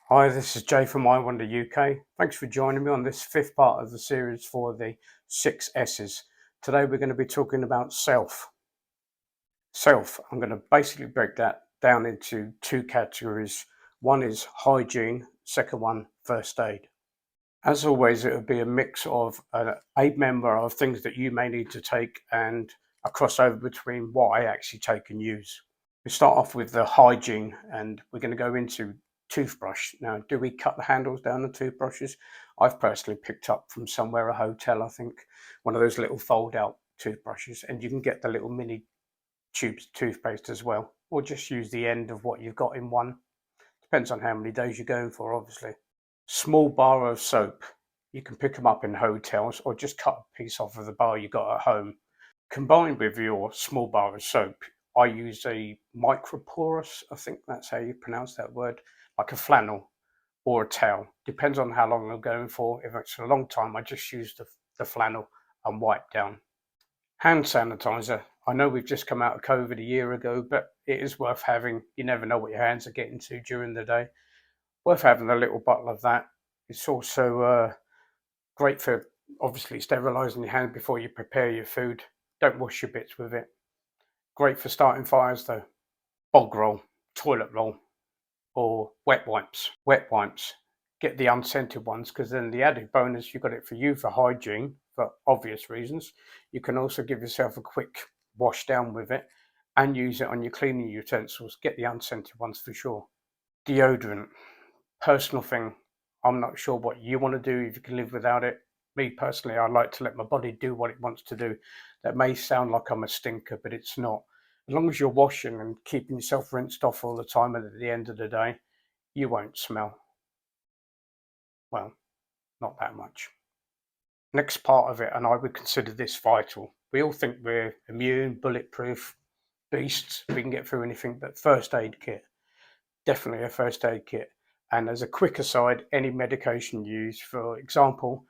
Hi, this is Jay from I Wonder UK. Thanks for joining me on this fifth part of the series for the 6 S's. Today we're going to be talking about self. Self, I'm going to basically break that down into two categories. One is hygiene, second one, first aid. As always, it will be a mix of a member of things that you may need to take and a crossover between what I actually take and use. We start off with the hygiene, and we're going to go into toothbrush. Now, do we cut the handles down the toothbrushes? I've personally picked up from somewhere, a hotel, I think, one of those little fold out toothbrushes, and you can get the little mini tubes of toothpaste as well, or just use the end of what you've got in one. Depends on how many days you're going for, obviously. Small bar of soap. You can pick them up in hotels or just cut a piece off of the bar you got at home. Combined with your small bar of soap, I use a microporous, I think that's how you pronounce that word, like a flannel or a towel. Depends on how long I'm going for. If it's a long time, I just use the flannel and wipe down. Hand sanitizer. I know we've just come out of COVID a year ago, but it is worth having. You never know what your hands are getting to during the day. Worth having a little bottle of that. It's also great for obviously sterilising your hand before you prepare your food. Don't wash your bits with it. Great for starting fires though. Bog roll, toilet roll, or wet wipes. Wet wipes. Get the unscented ones, because then the added bonus, you got it for you for hygiene, for obvious reasons. You can also give yourself a quick wash down with it and use it on your cleaning utensils. Get the unscented ones for sure. Deodorant. Personal thing. I'm not sure what you want to do, if you can live without it. Me personally, I like to let my body do what it wants to do. That may sound like I'm a stinker, but it's not. As long as you're washing and keeping yourself rinsed off all the time, and at the end of the day, you won't smell. Well, not that much. Next part of it, and I would consider this vital. We all think we're immune, bulletproof, beasts, we can get through anything, but first aid kit. Definitely a first aid kit. And as a quick aside, any medication used, for example,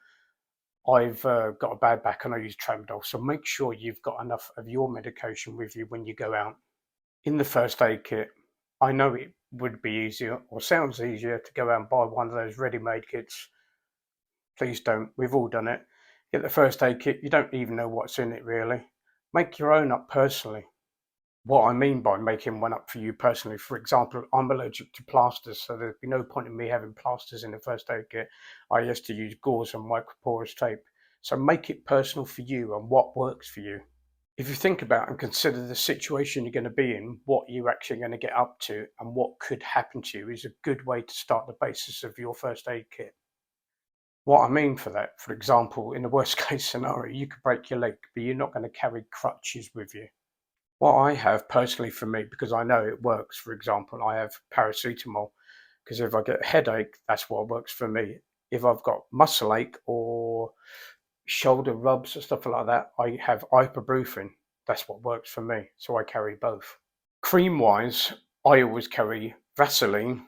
I've got a bad back and I use tramadol, so make sure you've got enough of your medication with you when you go out. In the first aid kit, I know it would be easier, or sounds easier, to go out and buy one of those ready-made kits. Please don't. We've all done it. Get the first aid kit, you don't even know what's in it really. Make your own up personally. What I mean by making one up for you personally, for example, I'm allergic to plasters, so there'd be no point in me having plasters in the first aid kit. I used to use gauze and microporous tape. So make it personal for you and what works for you. If you think about and consider the situation you're going to be in, what you're actually going to get up to, and what could happen to you, is a good way to start the basis of your first aid kit. What I mean for that, for example, in the worst case scenario, you could break your leg, but you're not going to carry crutches with you. What I have personally for me, because I know it works, for example, I have paracetamol, because if I get a headache, that's what works for me. If I've got muscle ache or shoulder rubs or stuff like that, I have ibuprofen. That's what works for me. So I carry both. Cream wise, I always carry Vaseline,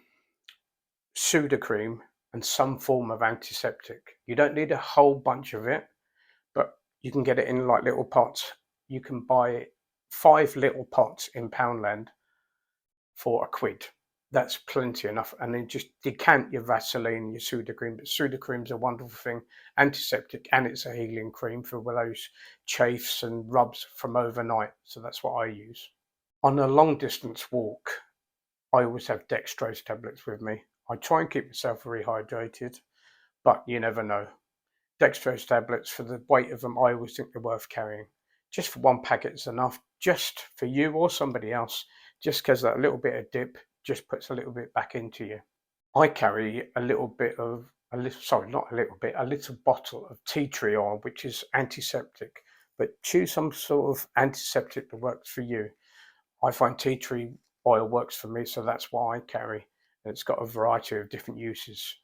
Sudocrem, and some form of antiseptic. You don't need a whole bunch of it, but you can get it in like little pots. You can buy 5 little pots in Poundland for £1. That's plenty enough. And then just decant your Vaseline, your Sudocrem. But Sudocrem's a wonderful thing, antiseptic, and it's a healing cream for those chafes and rubs from overnight. So that's what I use. On a long distance walk, I always have dextrose tablets with me. I try and keep myself rehydrated, but you never know. Dextrose tablets, for the weight of them, I always think they're worth carrying. Just for one packet is enough, just for you or somebody else, just because that little bit of dip just puts a little bit back into you. I carry a little bottle of tea tree oil, which is antiseptic, but choose some sort of antiseptic that works for you. I find tea tree oil works for me, so that's what I carry. And it's got a variety of different uses.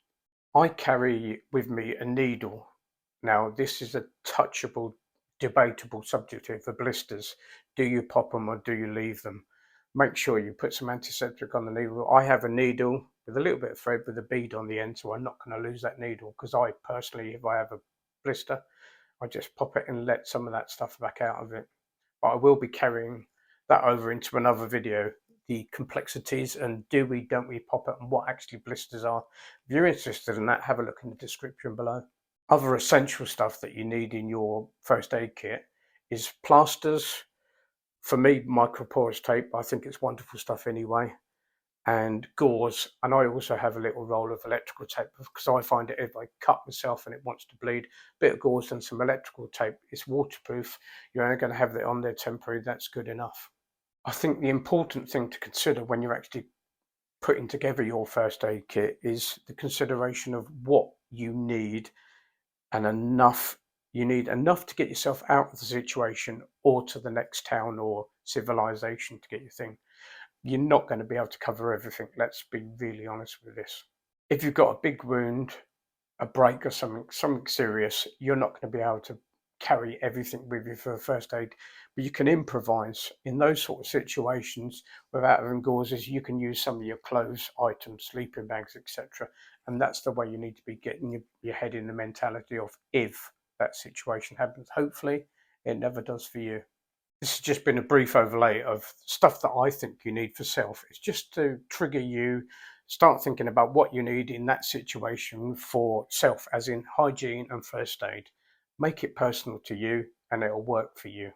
I carry with me a needle. Now, this is a touchable, debatable subject here for blisters. Do you pop them or do you leave them? Make sure you put some antiseptic on the needle. I have a needle with a little bit of thread with a bead on the end, so I'm not going to lose that needle, because I personally, if I have a blister, I just pop it and let some of that stuff back out of it. But I will be carrying that over into another video the complexities and don't we pop it and what actually blisters are. If you're interested in that, have a look in the description below. Other essential stuff that you need in your first aid kit is plasters. For me, microporous tape, I think it's wonderful stuff anyway, and gauze. And I also have a little roll of electrical tape because I find it if I cut myself and it wants to bleed, a bit of gauze and some electrical tape. It's waterproof. You're only going to have it on there temporary. That's good enough. I think the important thing to consider when you're actually putting together your first aid kit is the consideration of what you need, and you need enough to get yourself out of the situation or to the next town or civilization to get your thing. You're not going to be able to cover everything. Let's be really honest with this. If you've got a big wound, a break or something serious, you're not going to be able to carry everything with you for first aid, but you can improvise in those sort of situations. Without having gauzes, you can use some of your clothes items, sleeping bags, etc. And that's the way you need to be getting your head in the mentality of if that situation happens. Hopefully it never does for you. This has just been a brief overlay of stuff that I think you need for self. It's just to trigger you, start thinking about what you need in that situation for self, as in hygiene and first aid. Make it personal to you and it'll work for you.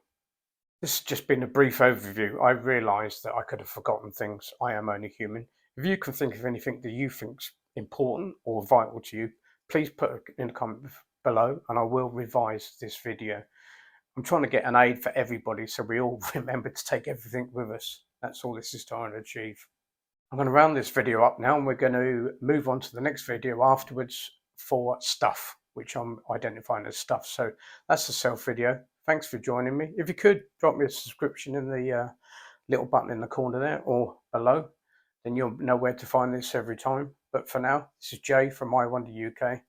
This has just been a brief overview. I realised that I could have forgotten things. I am only human. If you can think of anything that you think's important or vital to you, please put it in the comment below and I will revise this video. I'm trying to get an aid for everybody so we all remember to take everything with us. That's all this is trying to achieve. I'm going to round this video up now and we're going to move on to the next video afterwards for stuff, which I'm identifying as stuff. So that's a self video. Thanks for joining me. If you could, drop me a subscription in the little button in the corner there or below, then you'll know where to find this every time. But for now, this is Jay from I Wonder UK.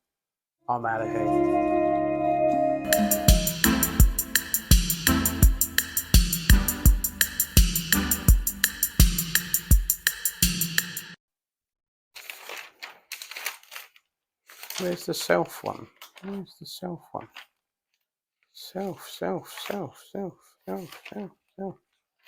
I'm out of here. Where's the self one? Where's the self one? Self.